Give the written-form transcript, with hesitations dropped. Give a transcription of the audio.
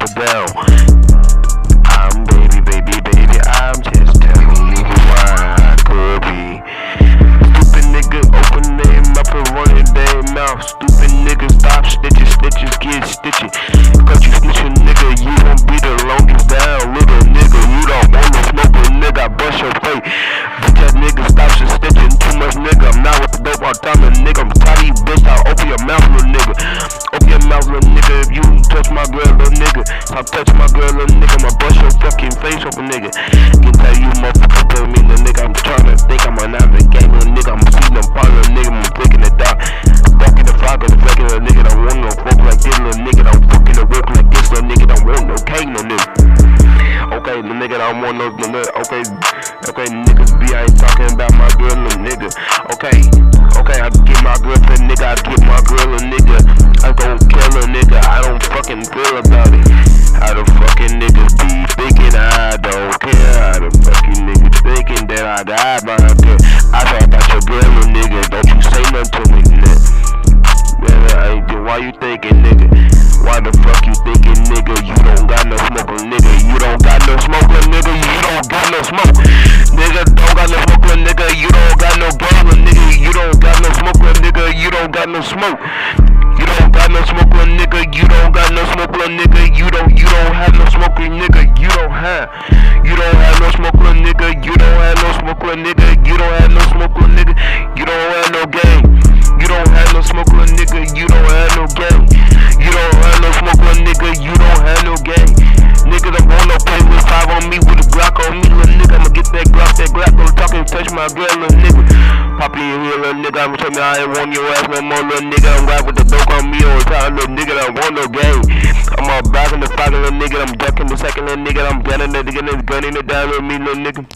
up or down. I'm baby, I'm just telling you who I could be. Stupid nigga, open their mouth and run in their mouth. Stupid nigga, stop snitching, snitches get stitching. Cause you snitching nigga, you gon' be the longest down. Little nigga, you don't want no smoke, but nigga, I bust your face. Bitch ass nigga, stop snitching too much nigga. I'm not with the dope all time, nigga. I'm tired of you bitch, I'll open your mouth, little nigga. Open your mouth, little nigga. If you touch my girl, little nigga, stop touching my girl, little nigga. I'ma bust your fucking face open, nigga. Can tell you motherfucker tell me, little nigga, I'm trying to think I'm an game, little nigga. I'm seeing them part, little nigga. I'm flicking the dark. Fucking the fly, cause fucking little nigga. Don't want no fuck like this, little nigga. Don't fucking the whip like this, little nigga. Don't want no cake, no nigga. Okay, the nigga don't want no nigga. Okay, niggas be, I ain't talking about my girl, little nigga. Okay, I get my girlfriend, nigga. I get my girl, little nigga. I gon' kill a nigga. I don't fucking feel about it. How the fucking niggas be thinking I don't care? How the fucking niggas thinking that I got my girl? I thought about your girl, little nigga. Don't you say nothing to me, nigga. Why you thinking, nigga? Why the fuck you thinking, nigga? You don't got no smoke, nigga. You don't got no smoke, nigga. You don't got no smoke, nigga. Don't got no smoke, nigga. You don't got no bottle, nigga. You don't got no smoke, nigga. You don't got no smoke. You don't got no smoke, nigga. You don't got no smoke, nigga. You don't have no smoke, nigga. You don't have no smoke, nigga. You don't have no smoke, nigga. You don't have no smoke, nigga. You don't have no game. You don't have no smoke, nigga. You don't have no game. You don't have no smoke, nigga. You don't have no game. Nigga, don't want no play with 5 on me, with a Glock on me, little nigga. I'ma get that Glock, don't talk and touch my girl, little nigga. Pop in here, little nigga. I'ma tell me I ain't want your ass no more, little nigga. I'm right with the dope on me all the time, little nigga. Don't want no game. I'm all back in the fight, little nigga. I'm ducking the second, little nigga. I'm gunning it, gunning it down with me, little nigga.